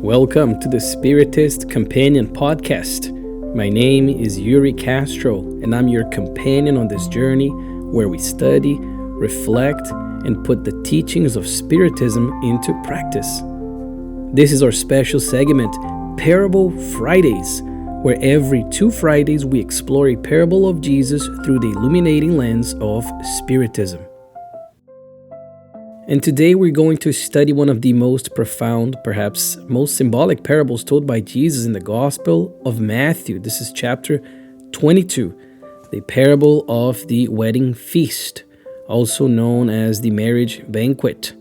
Welcome to the Spiritist Companion Podcast. My name is Yuri Castro, and I'm your companion on this journey where we study, reflect, and put the teachings of Spiritism into practice. This is our special segment, Parable Fridays, where every 2 Fridays we explore a parable of Jesus through the illuminating lens of Spiritism. And today we're going to study one of the most profound, perhaps most symbolic parables told by Jesus in the Gospel of Matthew. This is chapter 22, the parable of the wedding feast, also known as the marriage banquet.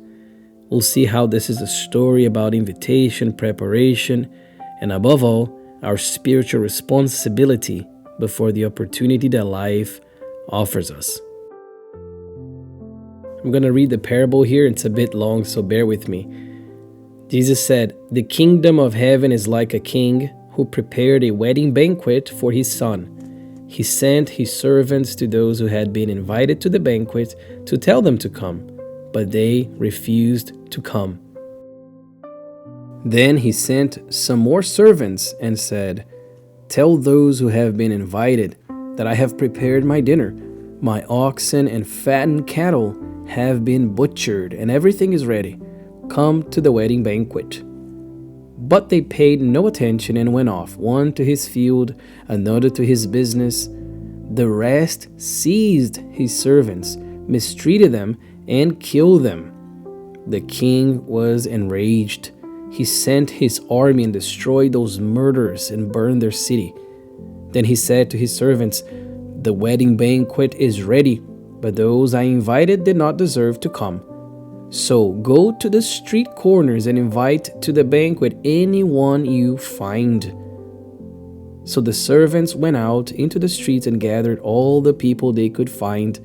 We'll see how this is a story about invitation, preparation, and above all, our spiritual responsibility before the opportunity that life offers us. I'm going to read the parable here. It's a bit long, so bear with me. Jesus said, "The kingdom of heaven is like a king who prepared a wedding banquet for his son. He sent his servants to those who had been invited to the banquet to tell them to come, but they refused to come. Then he sent some more servants and said, 'Tell those who have been invited that I have prepared my dinner. My oxen and fattened cattle have been butchered, and everything is ready. Come to the wedding banquet.' But they paid no attention and went off, one to his field, another to his business. The rest seized his servants, mistreated them, and killed them. The king was enraged. He sent his army and destroyed those murderers and burned their city. Then he said to his servants, 'The wedding banquet is ready, but those I invited did not deserve to come. So go to the street corners and invite to the banquet anyone you find.' So the servants went out into the streets and gathered all the people they could find,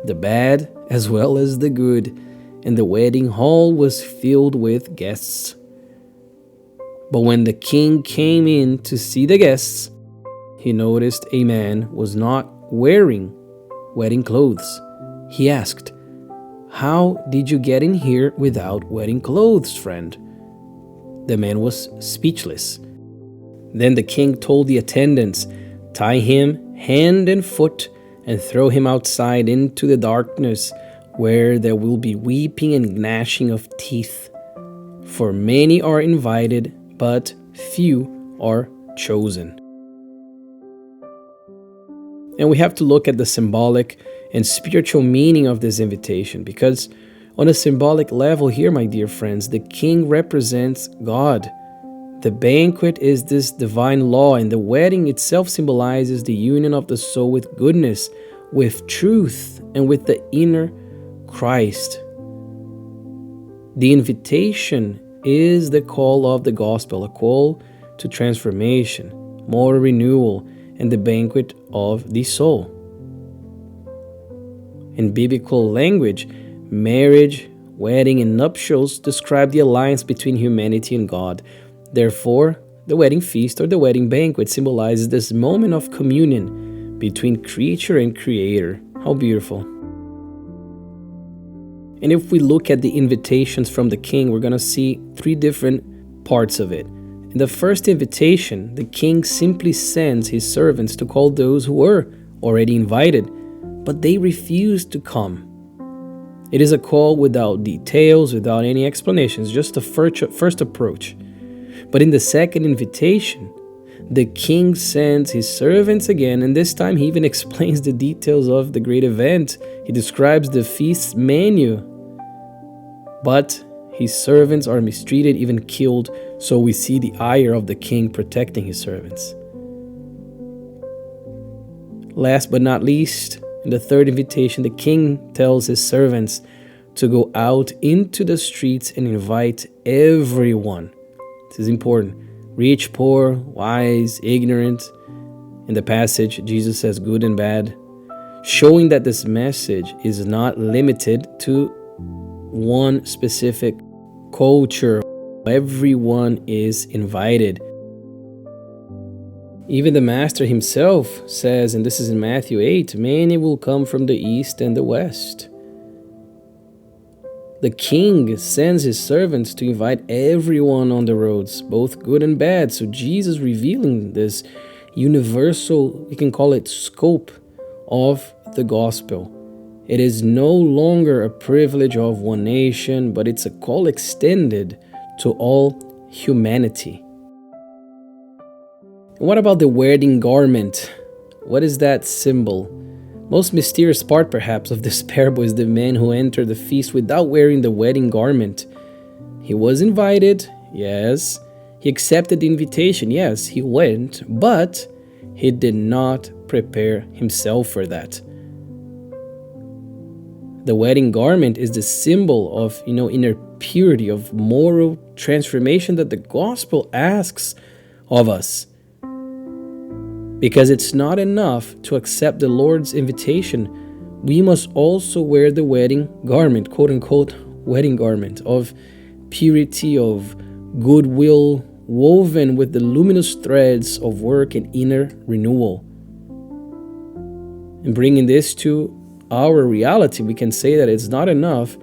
the bad as well as the good, and the wedding hall was filled with guests. But when the king came in to see the guests, he noticed a man was not wearing wedding clothes. He asked, 'How did you get in here without wedding clothes, friend?' The man was speechless. Then the king told the attendants, 'Tie him hand and foot and throw him outside into the darkness, where there will be weeping and gnashing of teeth. For many are invited, but few are chosen.'" And we have to look at the symbolic and spiritual meaning of this invitation, because on a symbolic level here, my dear friends, the king represents God. The banquet is this divine law, and the wedding itself symbolizes the union of the soul with goodness, with truth, and with the inner Christ. The invitation is the call of the gospel, a call to transformation, moral renewal, and the banquet of the soul. In biblical language, marriage, wedding, and nuptials describe the alliance between humanity and God. Therefore, the wedding feast or the wedding banquet symbolizes this moment of communion between creature and creator. How beautiful. And if we look at the invitations from the king, we're going to see 3 different parts of it. In the first invitation, the king simply sends his servants to call those who were already invited, but they refused to come. It is a call without details, without any explanations, just a first approach. But in the second invitation, the king sends his servants again, and this time he even explains the details of the great event. He describes the feast's menu. But his servants are mistreated, even killed, so we see the ire of the king protecting his servants. Last but not least, in the third invitation, the king tells his servants to go out into the streets and invite everyone. This is important. Rich, poor, wise, ignorant. In the passage, Jesus says good and bad, showing that this message is not limited to one specific culture. Everyone is invited. Even the Master himself says, and this is in Matthew 8, "Many will come from the east and the west." The king sends his servants to invite everyone on the roads, both good and bad. So Jesus revealing this universal, we can call it scope of the gospel. It is no longer a privilege of one nation, but it's a call extended to all humanity. And what about the wedding garment? What is that symbol? Most mysterious part, perhaps, of this parable is the man who entered the feast without wearing the wedding garment. He was invited, yes. He accepted the invitation, yes, he went, but he did not prepare himself for that. The wedding garment is the symbol of, inner purity, of moral transformation that the gospel asks of us. Because it's not enough to accept the Lord's invitation. We must also wear the wedding garment, quote unquote, wedding garment of purity, of goodwill, woven with the luminous threads of work and inner renewal. And bringing this to our reality, we can say that it's not enough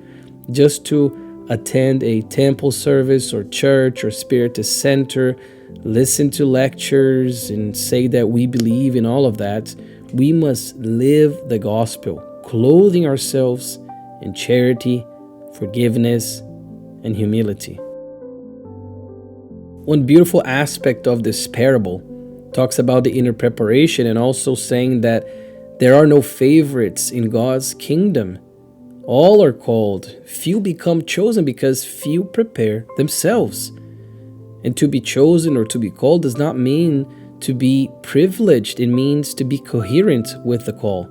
just to attend a temple service or church or Spiritist center, listen to lectures and say that we believe in all of that. We must live the gospel, clothing ourselves in charity, forgiveness, and humility. One beautiful aspect of this parable talks about the inner preparation and also saying that there are no favorites in God's kingdom. All are called. Few become chosen because few prepare themselves. And to be chosen or to be called does not mean to be privileged. It means to be coherent with the call.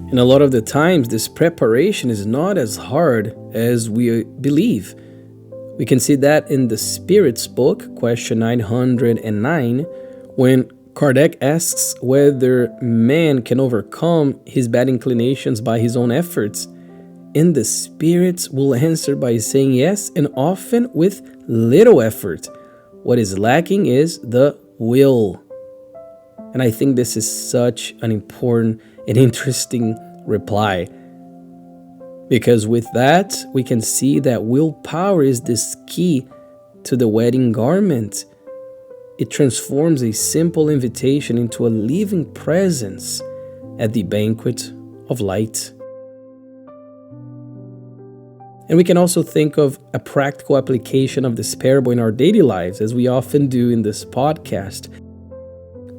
And a lot of the times, this preparation is not as hard as we believe. We can see that in the Spirit's book, question 909, when Kardec asks whether man can overcome his bad inclinations by his own efforts. And the Spirit will answer by saying yes, and often with little effort. What is lacking is the will. And I think this is such an important and interesting reply. Because with that, we can see that willpower is this key to the wedding garment. It transforms a simple invitation into a living presence at the banquet of light. And we can also think of a practical application of this parable in our daily lives, as we often do in this podcast.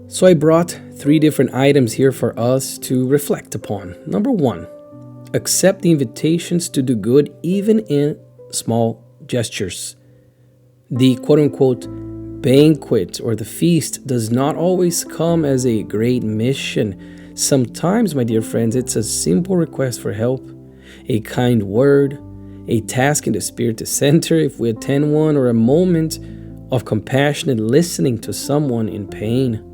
So I brought 3 different items here for us to reflect upon. Number 1, accept the invitations to do good even in small gestures. The quote-unquote banquet or the feast does not always come as a great mission. Sometimes, my dear friends, it's a simple request for help, a kind word, a task in the Spiritist center if we attend one, or a moment of compassionate listening to someone in pain.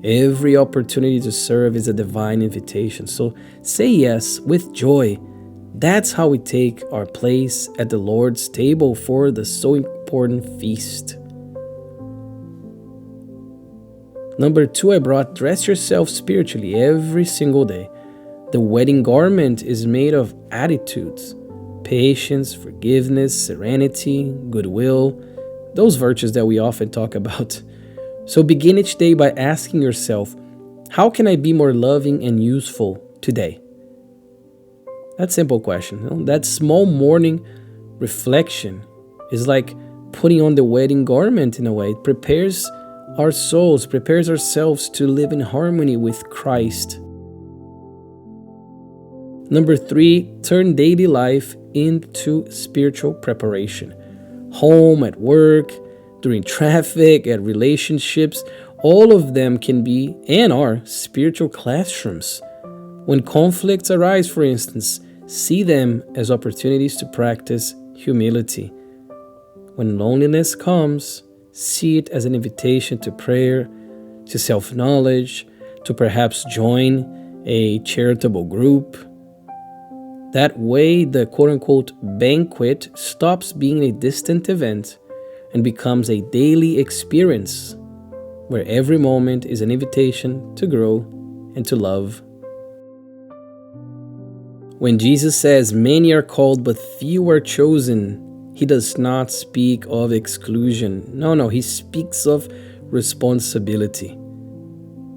Every opportunity to serve is a divine invitation, so say yes with joy. That's how we take our place at the Lord's table for the so important feast. Number 2, I brought dress yourself spiritually every single day. The wedding garment is made of attitudes, patience, forgiveness, serenity, goodwill, those virtues that we often talk about. So begin each day by asking yourself, how can I be more loving and useful today? That simple question, that small morning reflection is like putting on the wedding garment in a way. It prepares our souls, prepares ourselves to live in harmony with Christ. Number 3, turn daily life into spiritual preparation. Home, at work, during traffic, at relationships, all of them can be and are spiritual classrooms. When conflicts arise, for instance, see them as opportunities to practice humility. When loneliness comes, see it as an invitation to prayer, to self-knowledge, to perhaps join a charitable group. That way, the quote-unquote banquet stops being a distant event and becomes a daily experience where every moment is an invitation to grow and to love. When Jesus says, "Many are called, but few are chosen," he does not speak of exclusion. No, he speaks of responsibility.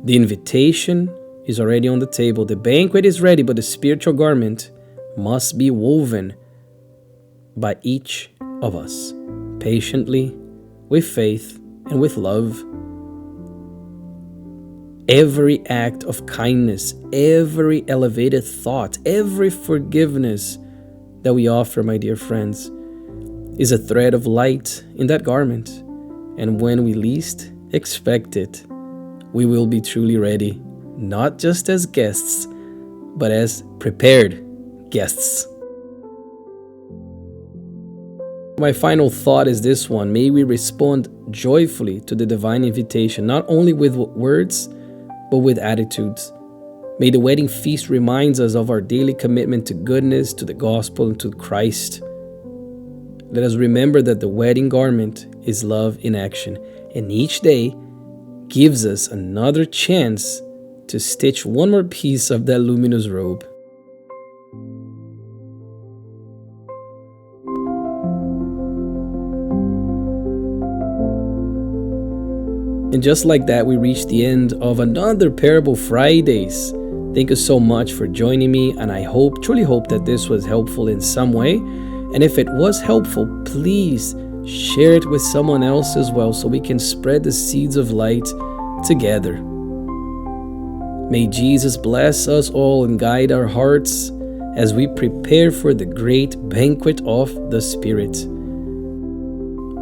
The invitation is already on the table. The banquet is ready, but the spiritual garment must be woven by each of us, patiently, with faith, and with love. Every act of kindness, every elevated thought, every forgiveness that we offer, my dear friends, is a thread of light in that garment. And when we least expect it, we will be truly ready, not just as guests, but as prepared guests. My final thought is this one. May we respond joyfully to the divine invitation, not only with words, but with attitudes. May the wedding feast remind us of our daily commitment to goodness, to the gospel, and to Christ. Let us remember that the wedding garment is love in action, and each day gives us another chance to stitch one more piece of that luminous robe. And just like that, we reach the end of another Parable Fridays. Thank you so much for joining me, and I truly hope that this was helpful in some way. And if it was helpful, please share it with someone else as well, so we can spread the seeds of light together. May Jesus bless us all and guide our hearts as we prepare for the great banquet of the Spirit.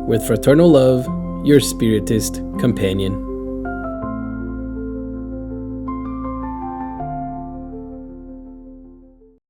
With fraternal love, your Spiritist companion.